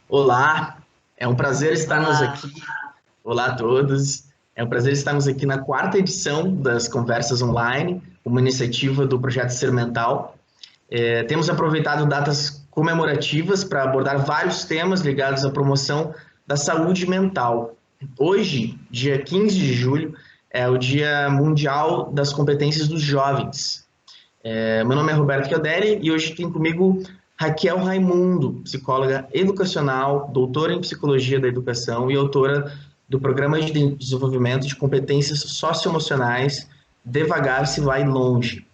Olá, é um prazer estarmos Olá, aqui. Olá a todos. É um prazer estarmos aqui na quarta edição das Conversas Online, uma iniciativa do Projeto Ser Mental. Temos aproveitado datas comemorativas para abordar vários temas ligados à promoção da saúde mental. Hoje, dia 15 de julho, é o Dia Mundial das Competências dos Jovens. Meu nome é Roberto Chiadelli e hoje tem comigo Raquel Raimundo, psicóloga educacional, doutora em psicologia da educação e autora do Programa de Desenvolvimento de Competências Socioemocionais Devagar se vai longe.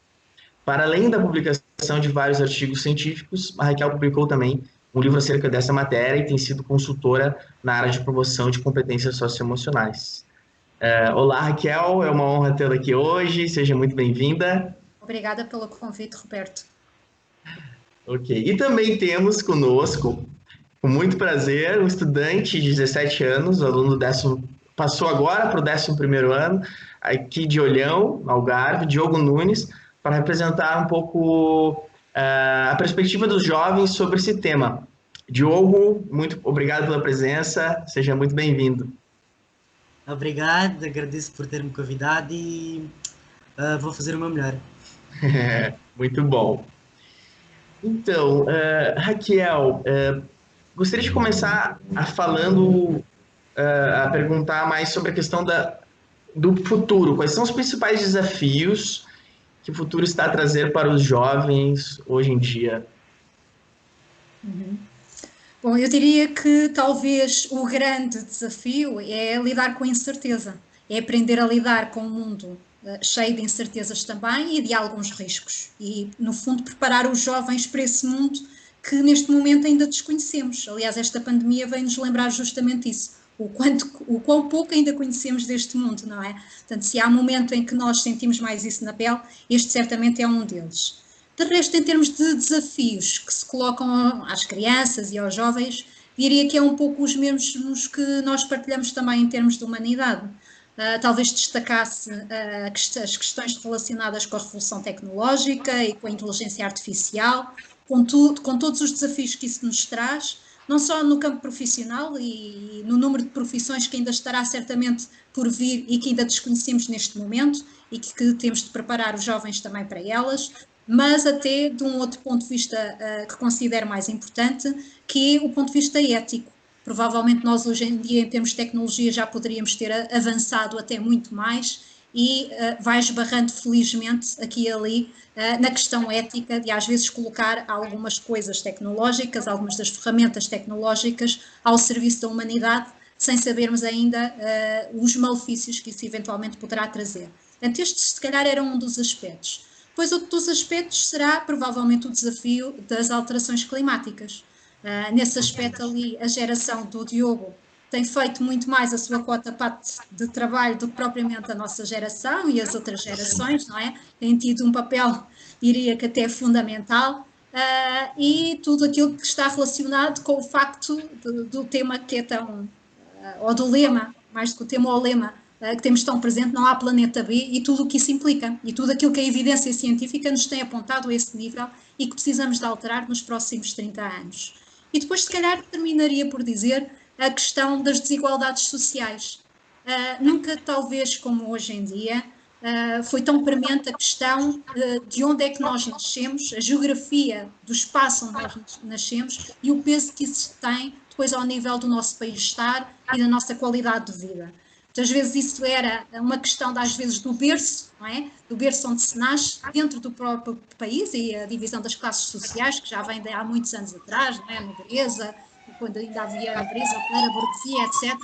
Para além da publicação de vários artigos científicos, a Raquel publicou também um livro acerca dessa matéria e tem sido consultora na área de promoção de competências socioemocionais. Olá, Raquel, é uma honra tê-la aqui hoje, seja muito bem-vinda. obrigada pelo convite, Roberto. Ok. E também temos conosco, com muito prazer, um estudante de 17 anos, aluno do décimo, passou agora para o 11º ano, aqui de Olhão, Algarve, Diogo Nunes, para representar um pouco a perspectiva dos jovens sobre esse tema. Diogo, muito obrigado pela presença, seja muito bem-vindo. Obrigado, agradeço por ter-me convidado e vou fazer o meu melhor. Muito bom. Então, Raquel, gostaria de começar a perguntar mais sobre a questão do futuro. Quais são os principais desafios que o futuro está a trazer para os jovens hoje em dia? Bom, eu diria que talvez o grande desafio é lidar com a incerteza, é aprender a lidar com um mundo cheio de incertezas também e de alguns riscos. E, no fundo, preparar os jovens para esse mundo que neste momento ainda desconhecemos. Aliás, esta pandemia vem-nos lembrar justamente isso. O quão pouco ainda conhecemos deste mundo, não é? Portanto, se há um momento em que nós sentimos mais isso na pele, este certamente é um deles. De resto, em termos de desafios que se colocam às crianças e aos jovens, diria que é um pouco os mesmos que nós partilhamos também em termos de humanidade. Talvez destacasse as questões relacionadas com a revolução tecnológica e com a inteligência artificial, com todos os desafios que isso nos traz, não só no campo profissional e no número de profissões que ainda estará certamente por vir e que ainda desconhecemos neste momento e que temos de preparar os jovens também para elas, mas até de um outro ponto de vista que considero mais importante, que é o ponto de vista ético. Provavelmente nós hoje em dia, em termos de tecnologia, já poderíamos ter avançado até muito mais e vai esbarrando felizmente aqui e ali na questão ética de às vezes colocar algumas coisas tecnológicas, algumas das ferramentas tecnológicas ao serviço da humanidade, sem sabermos ainda os malefícios que isso eventualmente poderá trazer. Portanto, este se calhar era um dos aspectos. Depois, outro dos aspectos será provavelmente o desafio das alterações climáticas. Nesse aspecto ali, a geração do Diogo tem feito muito mais a sua cota-parte de trabalho do que propriamente a nossa geração e as outras gerações, não é? Tem tido um papel, diria que até fundamental, e tudo aquilo que está relacionado com o facto do tema que é tão, ou do lema, mais do que o tema, ou o lema, que temos tão presente, não há planeta B e tudo o que isso implica e tudo aquilo que a evidência científica nos tem apontado a esse nível e que precisamos de alterar nos próximos 30 anos. E depois, se calhar, terminaria por dizer a questão das desigualdades sociais. Nunca, talvez como hoje em dia, foi tão premente a questão de onde é que nós nascemos, a geografia do espaço onde nós nascemos e o peso que isso tem depois ao nível do nosso bem-estar e da nossa qualidade de vida. Muitas vezes isso era uma questão, às vezes, do berço, não é? Do berço onde se nasce, dentro do próprio país e a divisão das classes sociais, que já vem de há muitos anos atrás, não é? A nobreza, quando ainda havia nobreza, a burguesia, etc.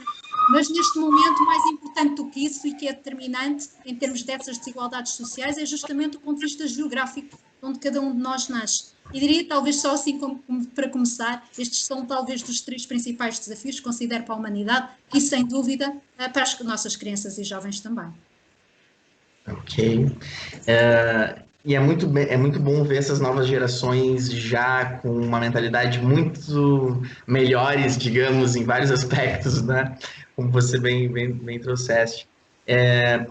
Mas neste momento, mais importante do que isso e que é determinante em termos dessas desigualdades sociais é justamente o ponto de vista geográfico onde cada um de nós nasce. E diria, talvez só assim para começar, estes são talvez dos três principais desafios que considero para a humanidade e, sem dúvida, para as nossas crianças e jovens também. Ok. E é muito bom ver essas novas gerações já com uma mentalidade muito melhores, digamos, em vários aspectos, né? Como você bem trouxeste. É,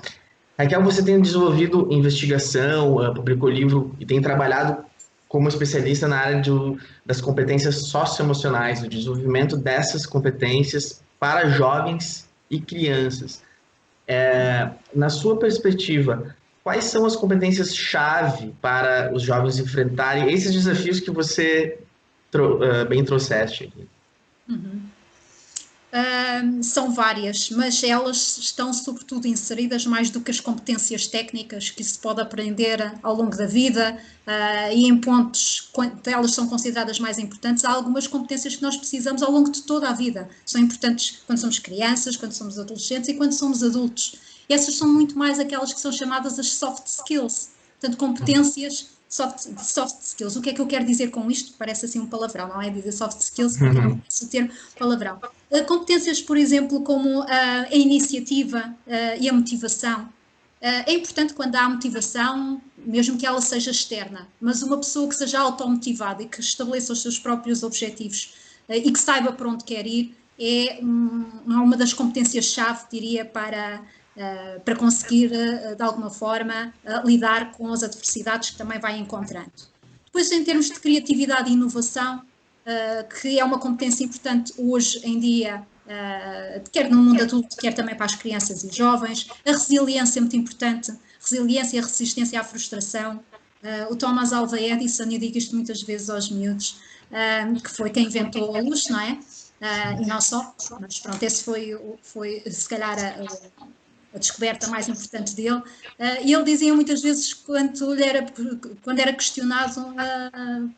Raquel, você tem desenvolvido investigação, publicou livro e tem trabalhado como especialista na área das competências socioemocionais, do desenvolvimento dessas competências para jovens e crianças. Na sua perspectiva, quais são as competências-chave para os jovens enfrentarem esses desafios que você bem trouxeste aqui? São várias, mas elas estão sobretudo inseridas mais do que as competências técnicas que se pode aprender ao longo da vida, e em pontos, quando elas são consideradas mais importantes, há algumas competências que nós precisamos ao longo de toda a vida. São importantes quando somos crianças, quando somos adolescentes e quando somos adultos. E essas são muito mais aquelas que são chamadas as soft skills, portanto, competências soft skills. O que é que eu quero dizer com isto? Parece assim um palavrão, não é? Dizer soft skills porque não parece ter palavrão. Competências, por exemplo, como a iniciativa e a motivação. É importante quando há motivação, mesmo que ela seja externa, mas uma pessoa que seja automotivada e que estabeleça os seus próprios objetivos e que saiba para onde quer ir, é uma das competências-chave, diria, para conseguir, de alguma forma, lidar com as adversidades que também vai encontrando. Depois, em termos de criatividade e inovação, que é uma competência importante hoje em dia, quer no mundo adulto, quer também para as crianças e jovens. A resiliência é muito importante, resiliência e resistência à frustração. O Thomas Alva Edison, eu digo isto muitas vezes aos miúdos, que foi quem inventou a luz, não é? E não só, mas pronto, esse foi se calhar a descoberta mais importante dele, e ele dizia muitas vezes, quando era questionado,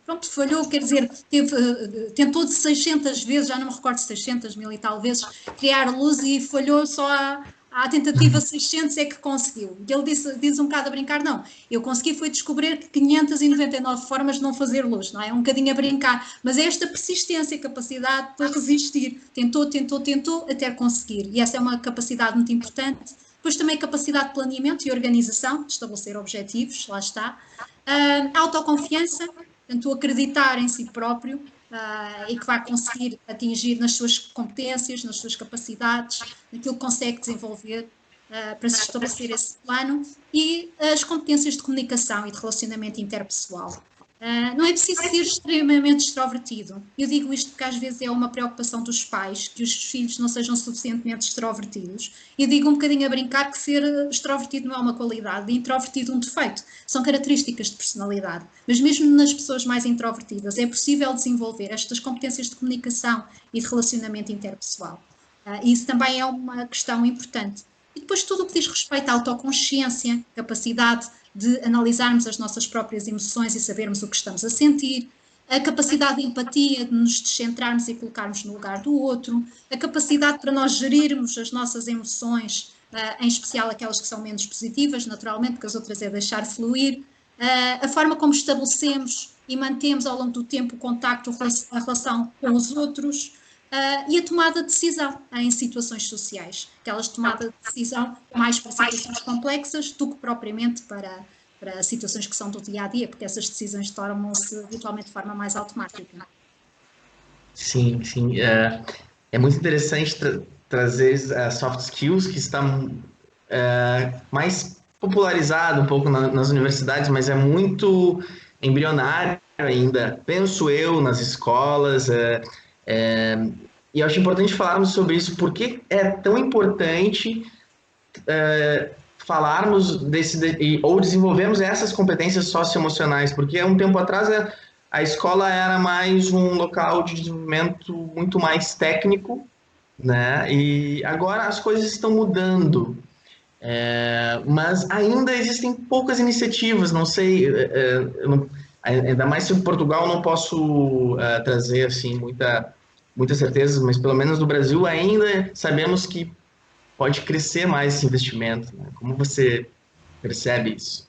pronto, falhou, quer dizer, tentou de 600 vezes, já não me recordo, 600, 1000 e tal vezes, criar luz e falhou só à tentativa 600 é que conseguiu. Ele diz um bocado a brincar, não, eu consegui foi descobrir que 599 formas de não fazer luz, não é? Um bocadinho a brincar, mas é esta persistência, capacidade para resistir, tentou, até conseguir, e essa é uma capacidade muito importante. Depois também a capacidade de planeamento e organização, de estabelecer objetivos, lá está. A autoconfiança, portanto, acreditar em si próprio e que vai conseguir atingir nas suas competências, nas suas capacidades, naquilo que consegue desenvolver para se estabelecer esse plano. E as competências de comunicação e de relacionamento interpessoal. Não é preciso ser extremamente extrovertido. Eu digo isto porque às vezes é uma preocupação dos pais que os filhos não sejam suficientemente extrovertidos. Eu digo um bocadinho a brincar que ser extrovertido não é uma qualidade e introvertido um defeito. São características de personalidade. Mas mesmo nas pessoas mais introvertidas é possível desenvolver estas competências de comunicação e de relacionamento interpessoal. Isso também é uma questão importante. E depois tudo o que diz respeito à autoconsciência, capacidade de analisarmos as nossas próprias emoções e sabermos o que estamos a sentir, a capacidade de empatia, de nos descentrarmos e colocarmos no lugar do outro, a capacidade para nós gerirmos as nossas emoções, em especial aquelas que são menos positivas, naturalmente, porque as outras é deixar fluir, a forma como estabelecemos e mantemos ao longo do tempo o contacto, a relação com os outros, e a tomada de decisão em situações sociais, aquelas tomadas de decisão mais para situações complexas do que propriamente para situações que são do dia a dia, porque essas decisões tornam-se habitualmente de forma mais automática. Sim, sim. É muito interessante trazer soft skills que estão mais popularizado um pouco nas universidades, mas é muito embrionário ainda, penso eu, nas escolas. E eu acho importante falarmos sobre isso, porque é tão importante falarmos ou desenvolvermos essas competências socioemocionais, porque há um tempo atrás a escola era mais um local de desenvolvimento muito mais técnico, né? E agora as coisas estão mudando, mas ainda existem poucas iniciativas, não sei, ainda mais se em Portugal não posso trazer assim muita certeza, mas pelo menos no Brasil ainda sabemos que pode crescer mais esse investimento, né? Como você percebe isso?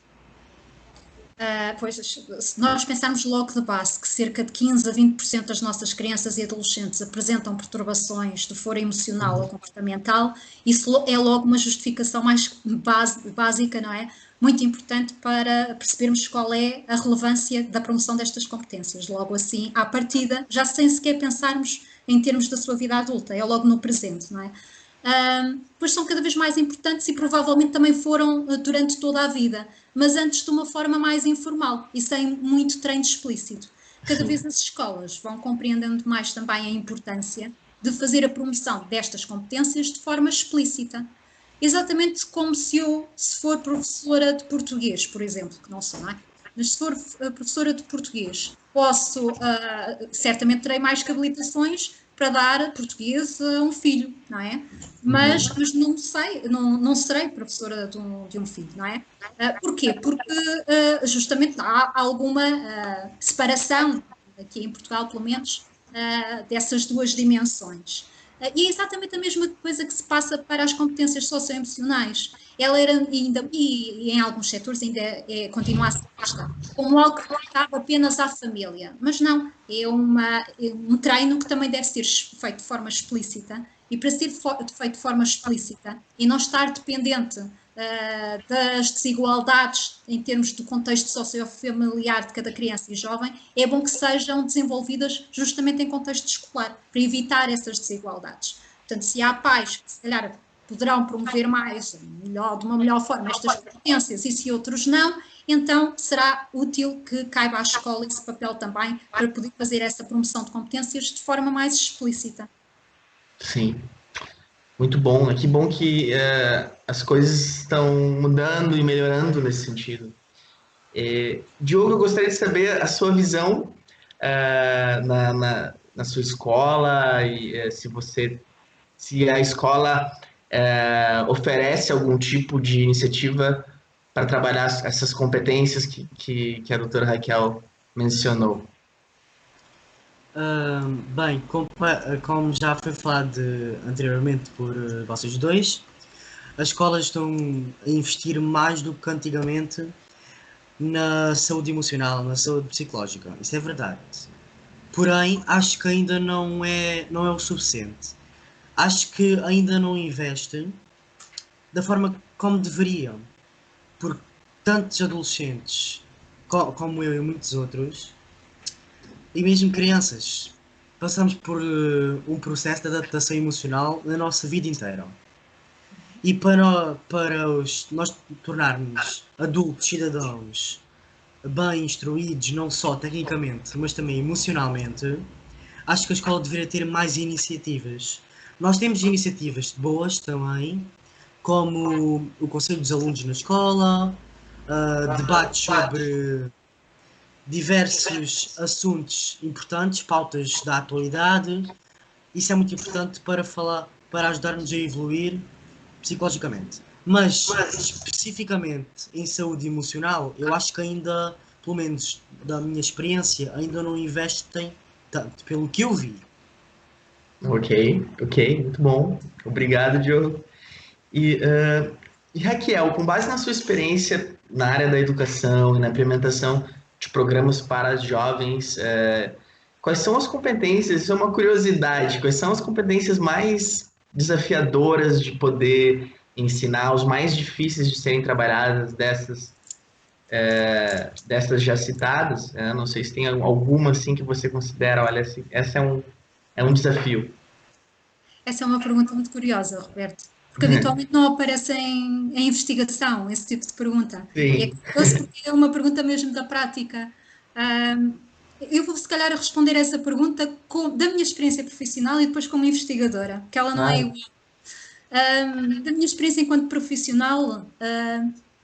Pois, se nós pensarmos logo de base que cerca de 15 a 20% das nossas crianças e adolescentes apresentam perturbações de foro emocional ou comportamental, isso é logo uma justificação mais básica, não é? Muito importante para percebermos qual é a relevância da promoção destas competências. Logo assim, à partida, já sem sequer pensarmos em termos da sua vida adulta, é logo no presente, não é? pois são cada vez mais importantes e provavelmente também foram durante toda a vida, mas antes de uma forma mais informal e sem muito treino explícito. Cada vez as escolas vão compreendendo mais também a importância de fazer a promoção destas competências de forma explícita. Exatamente como se for professora de português, por exemplo, que não sou, não é? Mas se for professora de português, certamente terei mais que habilitações para dar português a um filho, não é? Mas não sei, não serei professora de um filho, não é? Porquê? Porque justamente há alguma separação, aqui em Portugal pelo menos, dessas duas dimensões. E é exatamente a mesma coisa que se passa para as competências socioemocionais. Ela era ainda, e em alguns setores ainda continua a ser vista como algo que cabe apenas à família, mas não, é um treino que também deve ser feito de forma explícita, e para ser feito de forma explícita e não estar dependente das desigualdades em termos do contexto sociofamiliar de cada criança e jovem, é bom que sejam desenvolvidas justamente em contexto escolar, para evitar essas desigualdades. Portanto, se há pais que se calhar poderão promover mais, de uma melhor forma, estas competências, e se outros não, então será útil que caiba à escola esse papel também para poder fazer essa promoção de competências de forma mais explícita. Sim, muito bom. Que bom que as coisas estão mudando e melhorando nesse sentido. Diogo, eu gostaria de saber a sua visão na sua escola e se a escola oferece algum tipo de iniciativa para trabalhar essas competências que a doutora Raquel mencionou. Bem, como já foi falado anteriormente por vocês dois, as escolas estão a investir mais do que antigamente na saúde emocional, na saúde psicológica. Isso é verdade. Porém, acho que ainda não é o suficiente. Acho que ainda não investem da forma como deveriam. Porque tantos adolescentes, como eu e muitos outros, e mesmo crianças, passamos por um processo de adaptação emocional na nossa vida inteira. E para nós tornarmos adultos, cidadãos, bem instruídos, não só tecnicamente, mas também emocionalmente, acho que a escola deveria ter mais iniciativas. Nós temos iniciativas boas também, como o Conselho dos Alunos na escola, debates sobre diversos assuntos importantes, pautas da atualidade. Isso é muito importante para ajudar-nos a evoluir psicologicamente. Mas, especificamente em saúde emocional, eu acho que ainda, pelo menos da minha experiência, ainda não investem tanto, pelo que eu vi. Ok, muito bom. Obrigado, Diogo. E Raquel, com base na sua experiência na área da educação e na implementação de programas para jovens, quais são as competências? Isso é uma curiosidade. Quais são as competências mais desafiadoras de poder ensinar, os mais difíceis de serem trabalhadas dessas já citadas? Não sei se tem alguma assim que você considera, olha, assim, essa é um desafio. Essa é uma pergunta muito curiosa, Roberto, porque habitualmente não aparece em investigação esse tipo de pergunta. E é Sim. curioso porque é uma pergunta mesmo da prática. Eu vou, se calhar, responder essa pergunta da minha experiência profissional e depois como investigadora, que ela não é igual. Da minha experiência enquanto profissional,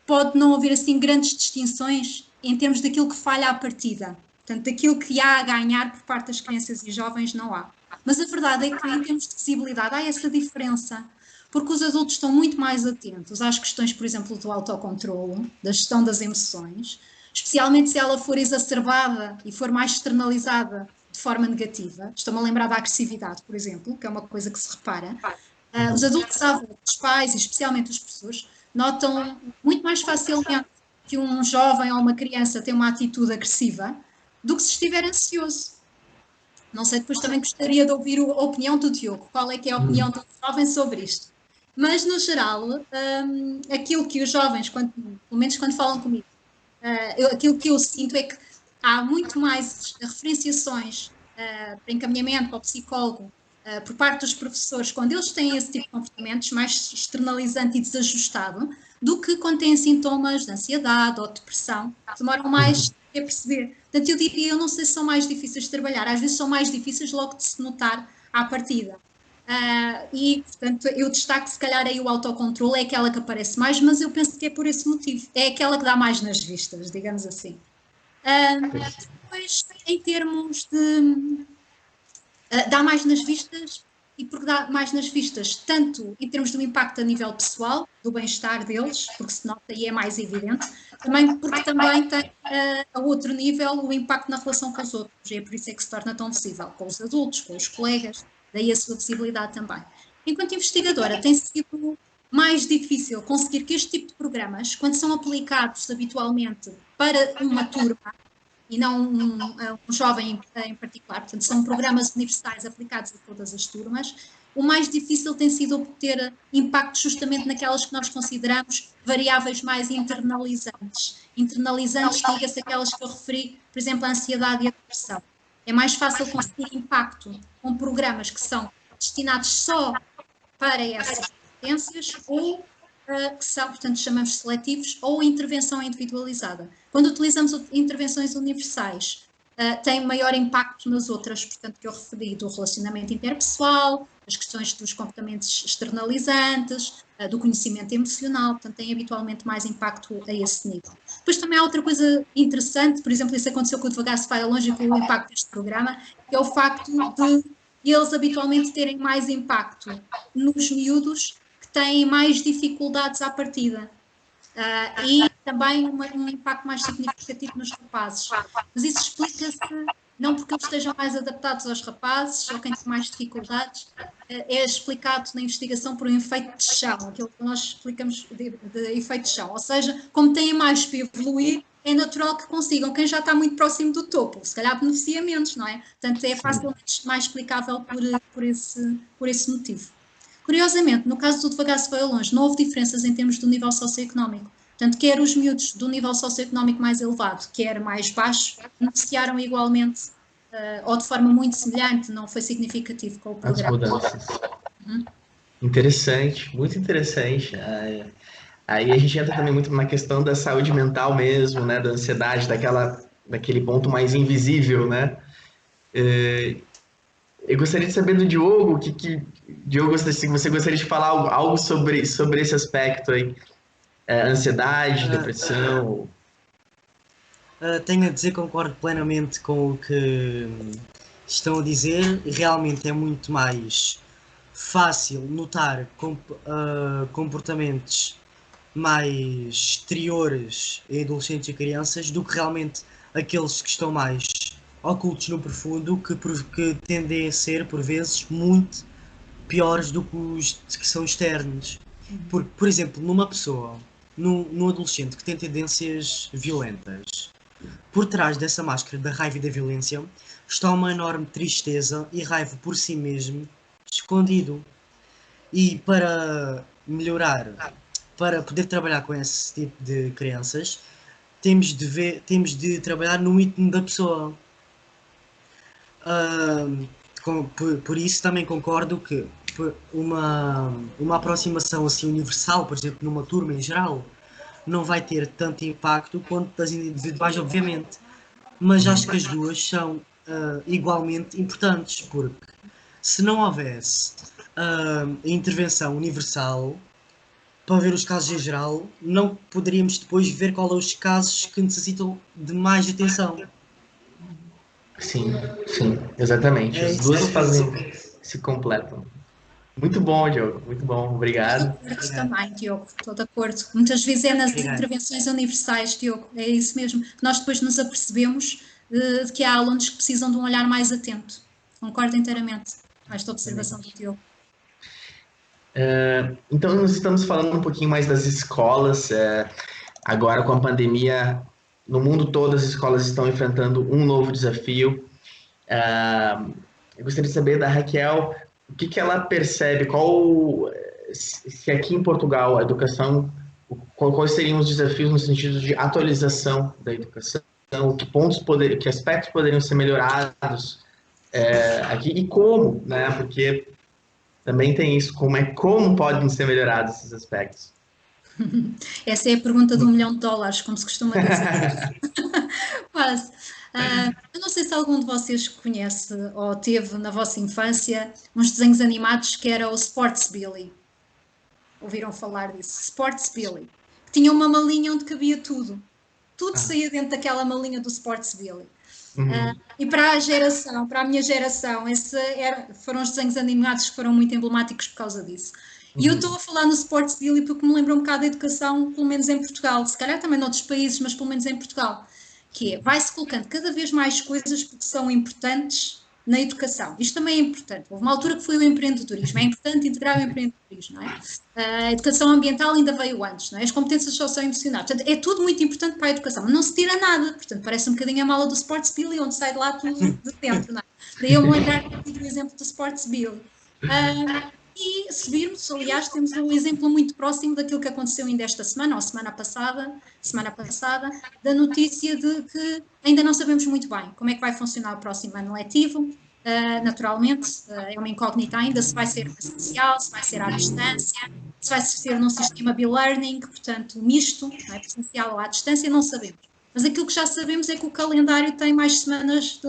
pode não haver assim grandes distinções em termos daquilo que falha à partida. Portanto, daquilo que há a ganhar por parte das crianças e jovens não há. Mas a verdade é que em termos de visibilidade há essa diferença, porque os adultos estão muito mais atentos às questões, por exemplo, do autocontrolo, da gestão das emoções, especialmente se ela for exacerbada e for mais externalizada de forma negativa. Estou-me a lembrar da agressividade, por exemplo, que é uma coisa que se repara. Os adultos, os pais e especialmente os professores notam muito mais facilmente que um jovem ou uma criança tem uma atitude agressiva do que se estiver ansioso. Não sei, depois também gostaria de ouvir a opinião do Diogo. Qual é que é a opinião do jovem sobre isto? Mas, no geral, aquilo que os jovens, pelo menos quando falam comigo, aquilo que eu sinto é que há muito mais referenciações para encaminhamento para o psicólogo por parte dos professores, quando eles têm esse tipo de comportamentos, mais externalizante e desajustado, do que quando têm sintomas de ansiedade ou depressão, demoram mais a perceber. Portanto, eu diria, eu não sei se são mais difíceis de trabalhar, às vezes são mais difíceis logo de se notar à partida. E, portanto, eu destaco se calhar aí o autocontrole, é aquela que aparece mais, mas eu penso que é por esse motivo, é aquela que dá mais nas vistas, digamos assim. Depois, em termos de dá mais nas vistas, e porque dá mais nas vistas, tanto em termos do impacto a nível pessoal, do bem-estar deles, porque se nota e é mais evidente, também porque também tem a outro nível o impacto na relação com os outros, e é por isso é que se torna tão visível, com os adultos, com os colegas, daí a sua visibilidade também. Enquanto investigadora, tem sido mais difícil conseguir que este tipo de programas, quando são aplicados habitualmente para uma turma, e não um jovem em particular, portanto são programas universais aplicados a todas as turmas, o mais difícil tem sido obter impacto justamente naquelas que nós consideramos variáveis mais internalizantes. Internalizantes, diga-se aquelas que eu referi, por exemplo, a ansiedade e a depressão. É mais fácil conseguir impacto com programas que são destinados só para essas competências ou que são, portanto, chamamos seletivos, ou intervenção individualizada. Quando utilizamos intervenções universais, tem maior impacto nas outras, portanto, que eu referi, do relacionamento interpessoal, as questões dos comportamentos externalizantes, do conhecimento emocional, portanto, tem habitualmente mais impacto a esse nível. Depois também há outra coisa interessante, por exemplo, isso aconteceu com o Devagar se vai longe e com o impacto deste programa, que é o facto de eles habitualmente terem mais impacto nos miúdos que têm mais dificuldades à partida. E também um impacto mais significativo nos rapazes. Mas isso explica-se não porque eles estejam mais adaptados aos rapazes ou quem tem mais dificuldades, é explicado na investigação por um efeito de chão, aquilo que nós explicamos de efeito de chão. Ou seja, como têm mais para evoluir, é natural que consigam. Quem já está muito próximo do topo, se calhar beneficia menos, não é? Portanto, é facilmente mais explicável por esse motivo. Curiosamente, no caso do Devagar se vai longe, não houve diferenças em termos do nível socioeconómico. Portanto, quer os miúdos do nível socioeconómico mais elevado, quer mais baixo, beneficiaram igualmente, ou de forma muito semelhante, não foi significativo com o programa. As mudanças. Interessante, muito interessante. Aí a gente entra também muito na questão da saúde mental mesmo, né? Da ansiedade, daquele ponto mais invisível, né? Eu gostaria de saber do Diogo, Diogo, se você gostaria de falar algo sobre esse aspecto aí, ansiedade, depressão. Tenho a dizer que concordo plenamente com o que estão a dizer. Realmente é muito mais fácil notar comportamentos mais exteriores em adolescentes e crianças do que realmente aqueles que estão mais ocultos no profundo, que tendem a ser, por vezes, muito piores do que os que são externos. Porque, por exemplo, numa pessoa, num adolescente que tem tendências violentas, por trás dessa máscara da raiva e da violência está uma enorme tristeza e raiva por si mesmo escondido. E para melhorar, para poder trabalhar com esse tipo de crianças, temos de trabalhar no íntimo da pessoa. Por isso também concordo que uma aproximação assim universal, por exemplo, numa turma em geral, não vai ter tanto impacto quanto das individuais, obviamente. Mas acho que as duas são igualmente importantes, porque se não houvesse intervenção universal para ver os casos em geral, não poderíamos depois ver quais são os casos que necessitam de mais atenção. Sim, exatamente. As duas se completam. Muito bom, Diogo. Muito bom. Obrigado. Também, Diogo, estou de acordo. Muitas vezes é nas intervenções universais, Diogo, é isso mesmo, que nós depois nos apercebemos de que há alunos que precisam de um olhar mais atento. Concordo inteiramente com esta observação do Diogo. Então, nós estamos falando um pouquinho mais das escolas. Agora, com a pandemia, no mundo todo, as escolas estão enfrentando um novo desafio. Eu gostaria de saber da Raquel, o que ela percebe, se aqui em Portugal a educação, quais seriam os desafios no sentido de atualização da educação, que aspectos poderiam ser melhorados aqui e como, né? Porque também tem isso, como podem ser melhorados esses aspectos. Essa é a pergunta do $1.000.000, como se costuma dizer. Quase. Eu não sei se algum de vocês conhece ou teve na vossa infância uns desenhos animados que era o Sports Billy. Ouviram falar disso? Sports Billy. Que tinha uma malinha onde cabia tudo. Tudo saía dentro daquela malinha do Sports Billy. E para a minha geração, foram os desenhos animados que foram muito emblemáticos por causa disso. E eu estou a falar no Sports Billy porque me lembra um bocado da educação, pelo menos em Portugal, se calhar também noutros países, mas pelo menos em Portugal, que é, vai-se colocando cada vez mais coisas porque são importantes na educação. Isto também é importante. Houve uma altura que foi o empreendedorismo. É importante integrar o empreendedorismo, não é? A educação ambiental ainda veio antes, não é? As competências socioemocionais. Portanto, é tudo muito importante para a educação, mas não se tira nada. Portanto, parece um bocadinho a mala do Sports Billy, onde sai de lá tudo de dentro, não é? Daí eu vou lembrar aqui do exemplo do Sports Billy. E se virmos, aliás, temos um exemplo muito próximo daquilo que aconteceu ainda esta semana, ou semana passada, da notícia de que ainda não sabemos muito bem como é que vai funcionar o próximo ano letivo. Naturalmente, é uma incógnita ainda se vai ser presencial, se vai ser à distância, se vai ser num sistema e-learning, portanto, misto, não é? Presencial ou à distância, não sabemos. Mas aquilo que já sabemos é que o calendário tem mais semanas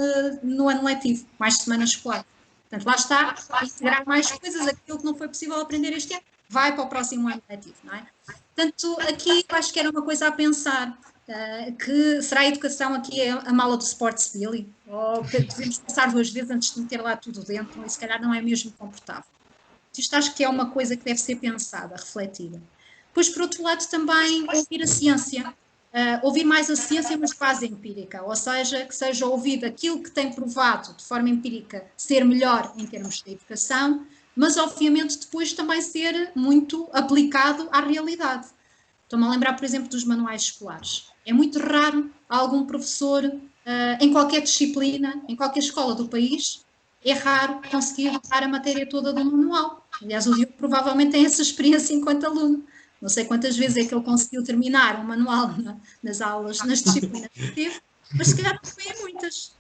no ano letivo, mais semanas escolares. Portanto, lá está, integrar mais coisas, aquilo que não foi possível aprender este ano, vai para o próximo ano letivo, não é? Portanto, aqui eu acho que era uma coisa a pensar, que será a educação aqui a mala do Sports Billy? Ou que devemos pensar 2 vezes antes de meter lá tudo dentro, e se calhar não é mesmo confortável. Isto acho que é uma coisa que deve ser pensada, refletida. Depois, por outro lado, também ouvir a ciência. Ouvir mais a ciência, mas de base empírica, ou seja, que seja ouvido aquilo que tem provado de forma empírica ser melhor em termos de educação, mas obviamente depois também ser muito aplicado à realidade. Estou-me a lembrar, por exemplo, dos manuais escolares. É muito raro algum professor, em qualquer disciplina, em qualquer escola do país, é raro conseguir dar a matéria toda do manual. Aliás, o Diogo provavelmente tem essa experiência enquanto aluno. Não sei quantas vezes é que ele conseguiu terminar um manual nas aulas, nas disciplinas que teve, mas se calhar não foi em muitas.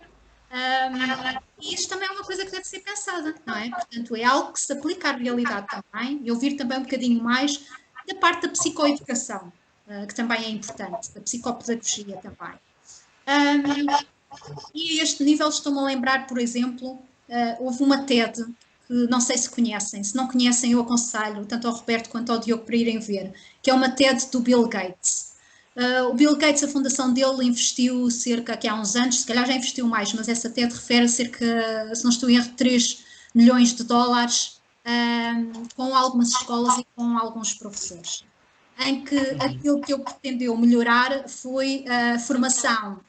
E isto também é uma coisa que deve ser pensada, não é? Portanto, é algo que se aplica à realidade também, e ouvir também um bocadinho mais da parte da psicoeducação, que também é importante, da psicopedagogia também. E a este nível estou-me a lembrar, por exemplo, houve uma TED, que não sei se conhecem, se não conhecem eu aconselho tanto ao Roberto quanto ao Diogo para irem ver, que é uma TED do Bill Gates. O Bill Gates, a fundação dele investiu cerca, que há uns anos, se calhar já investiu mais, mas essa TED refere a cerca, se não estou em erro, 3 milhões de dólares com algumas escolas e com alguns professores, em que aquilo que ele pretendeu melhorar foi a formação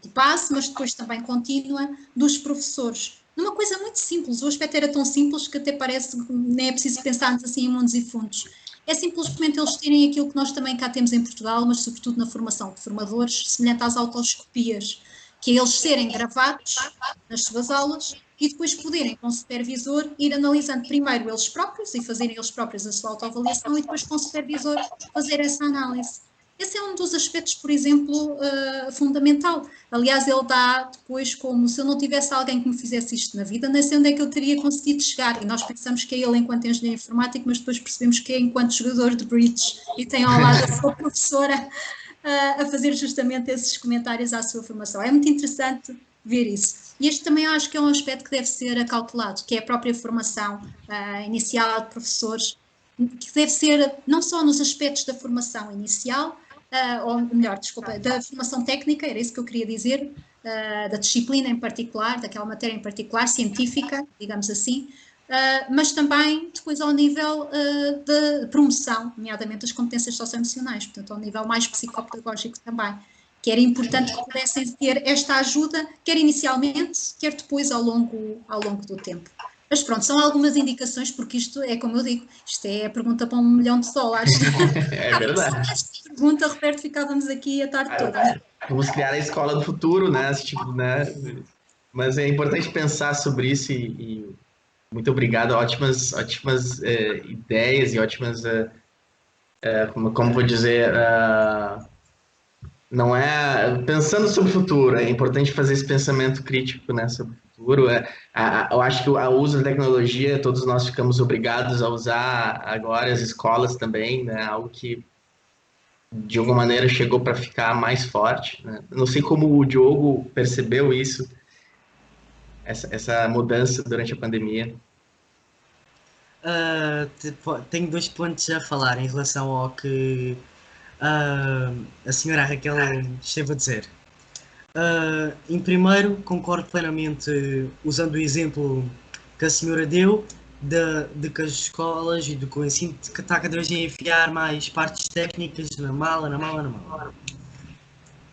de base, mas depois também contínua, dos professores. Numa coisa muito simples, o aspecto era tão simples que até parece que nem é preciso pensarmos assim em mundos e fundos. É simplesmente eles terem aquilo que nós também cá temos em Portugal, mas sobretudo na formação de formadores, semelhante às autoescopias, que é eles serem gravados nas suas aulas e depois poderem, com o supervisor, ir analisando primeiro eles próprios e fazerem eles próprios a sua autoavaliação e depois com o supervisor fazer essa análise. Esse é um dos aspectos, por exemplo, fundamental. Aliás, ele dá depois como se eu não tivesse alguém que me fizesse isto na vida, nem sei onde é que eu teria conseguido chegar. E nós pensamos que é ele enquanto engenheiro informático, mas depois percebemos que é enquanto jogador de bridge e tem ao lado a sua professora a fazer justamente esses comentários à sua formação. É muito interessante ver isso. E este também acho que é um aspecto que deve ser acautelado, que é a própria formação inicial de professores, que deve ser não só nos aspectos da formação inicial, ou melhor, desculpa, da formação técnica, era isso que eu queria dizer, da disciplina em particular, daquela matéria em particular, científica, digamos assim, mas também depois ao nível de promoção, nomeadamente das competências socioemocionais, portanto ao nível mais psicopedagógico também, que era importante que pudessem ter esta ajuda, quer inicialmente, quer depois ao longo do tempo. Mas pronto, são algumas indicações, porque isto é, como eu digo, isto é a pergunta para $1 milhão. É verdade. Esta pergunta, Roberto, ficávamos aqui a tarde toda. Vamos criar a escola do futuro, né? Tipo, né? Mas é importante pensar sobre isso e muito obrigado. Ótimas ideias e ótimas, como vou dizer, não é pensando sobre o futuro. É importante fazer esse pensamento crítico, né? Sobre o futuro. futuro. Eu acho que o uso da tecnologia, todos nós ficamos obrigados a usar agora, as escolas também, né? Algo que, de alguma maneira, chegou para ficar mais forte, né? Não sei como o Diogo percebeu isso, essa mudança durante a pandemia. Tenho dois pontos a falar em relação ao que a senhora Raquel esteve a dizer. Em primeiro, concordo plenamente, usando o exemplo que a senhora deu, de que as escolas e do que o ensino que está cada vez a enfiar mais partes técnicas na mala, na mala, na mala.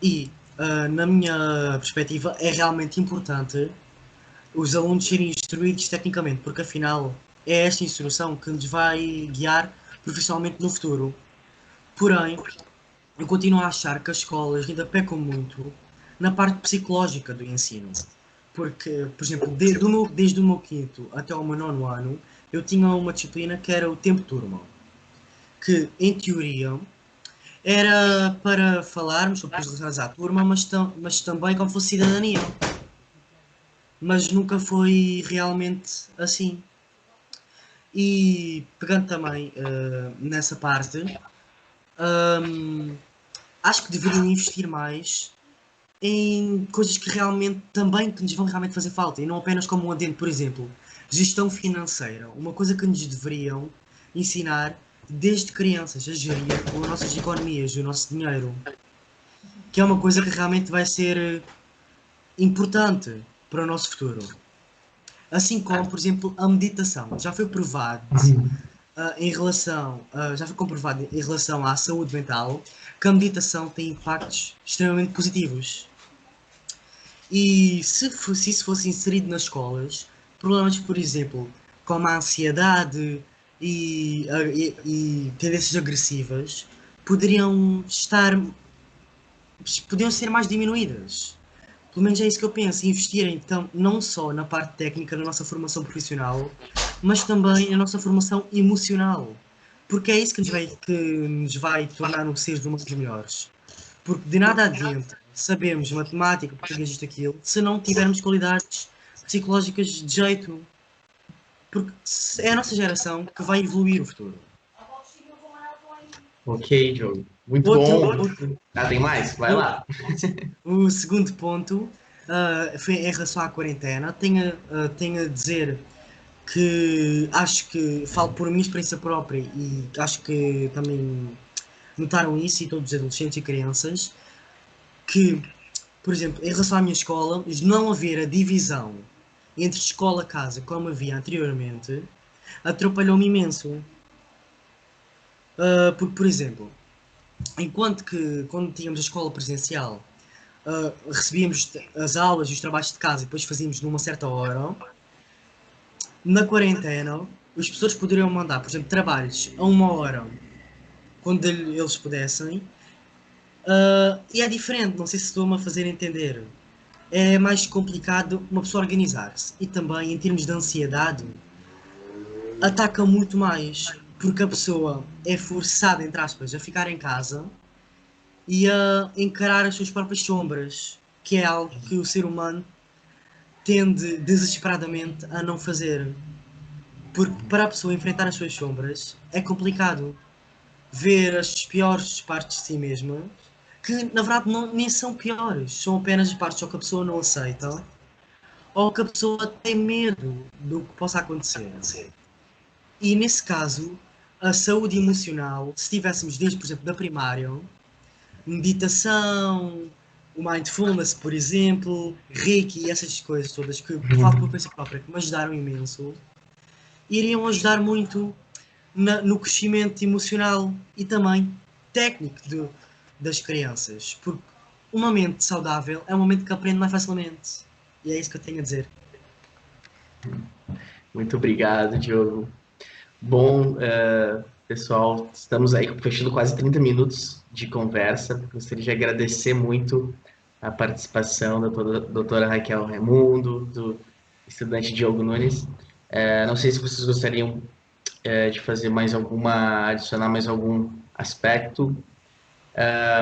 E, na minha perspectiva, é realmente importante os alunos serem instruídos tecnicamente, porque afinal é esta instrução que nos vai guiar profissionalmente no futuro. Porém, eu continuo a achar que as escolas ainda pecam muito na parte psicológica do ensino. Porque, por exemplo, desde o meu quinto até o meu nono ano, eu tinha uma disciplina que era o tempo turma, que, em teoria, era para falarmos sobre coisas relacionadas à turma, mas também como fosse cidadania. Mas nunca foi realmente assim. E pegando também nessa parte, acho que deveriam investir mais em coisas que realmente também que nos vão realmente fazer falta e não apenas como um adendo, por exemplo, gestão financeira, uma coisa que nos deveriam ensinar desde crianças a gerir as nossas economias, o nosso dinheiro, que é uma coisa que realmente vai ser importante para o nosso futuro. Assim como, por exemplo, a meditação. Já foi provado já foi comprovado em relação à saúde mental que a meditação tem impactos extremamente positivos. E se isso fosse inserido nas escolas, problemas, por exemplo, como a ansiedade e tendências agressivas poderiam ser mais diminuídas. Pelo menos é isso que eu penso, investir então não só na parte técnica da nossa formação profissional, mas também na nossa formação emocional. Porque é isso que nos vai tornar seres humanos melhores. Porque de nada adianta sabermos matemática, português, isto, aquilo, se não tivermos qualidades psicológicas de jeito. Porque é a nossa geração que vai evoluir o futuro. Ok, Diogo. Muito Outro, bom. Tem mais? Vai lá. O segundo ponto foi em relação à quarentena. Tenho a dizer que acho que falo por minha experiência própria e acho que também notaram isso, e todos os adolescentes e crianças, que, por exemplo, em relação à minha escola, de não haver a divisão entre escola-casa como havia anteriormente, atrapalhou-me imenso. Porque, por exemplo, enquanto que quando tínhamos a escola presencial, recebíamos as aulas e os trabalhos de casa e depois fazíamos numa certa hora, na quarentena, os professores poderiam mandar, por exemplo, trabalhos a uma hora, quando eles pudessem, e é diferente, não sei se estou-me a fazer entender. É mais complicado uma pessoa organizar-se. E também, em termos de ansiedade, ataca muito mais, porque a pessoa é forçada, entre aspas, a ficar em casa e a encarar as suas próprias sombras, que é algo que o ser humano tende desesperadamente a não fazer. Porque para a pessoa enfrentar as suas sombras é complicado ver as piores partes de si mesma, que na verdade nem são piores, são apenas as partes ou que a pessoa não aceita ou que a pessoa tem medo do que possa acontecer. E nesse caso, a saúde emocional, se tivéssemos desde, por exemplo, da primária, meditação, o mindfulness, por exemplo, Reiki e essas coisas todas que falo por experiência própria, que me ajudaram imenso, iriam ajudar muito no crescimento emocional e também técnico das crianças. Porque uma mente saudável é uma mente que aprende mais facilmente. E é isso que eu tenho a dizer. Muito obrigado, Diogo. Bom, pessoal, estamos aí fechando quase 30 minutos de conversa. Gostaria de agradecer muito a participação da doutora Raquel Raimundo, do estudante Diogo Nunes. Não sei se vocês gostariam de fazer adicionar mais algum aspecto,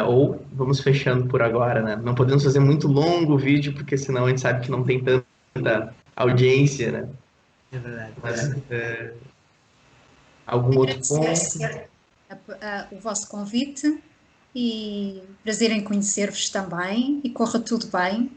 ou vamos fechando por agora, né? Não podemos fazer muito longo o vídeo, porque senão a gente sabe que não tem tanto da audiência, né? É verdade. Mas, algum outro Agradecer ponto? o vosso convite e prazer em conhecer-vos também e corra tudo bem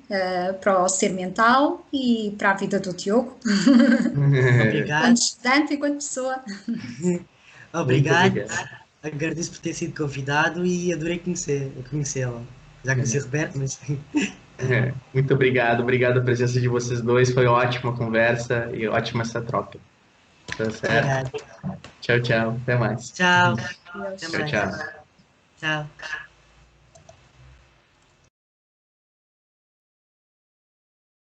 para o Ser Mental e para a vida do Diogo, Obrigado. enquanto estudante e enquanto pessoa. Muito Obrigado. obrigado. Agradeço por ter sido convidado e adorei conhecê-la. Já conheci o Roberto, mas Muito obrigado, obrigado a presença de vocês dois, foi ótima a conversa e ótima essa troca. Tá certo? obrigado. Tchau, tchau, até mais. Tchau. Até Deus. Tchau, mais. tchau. Tchau.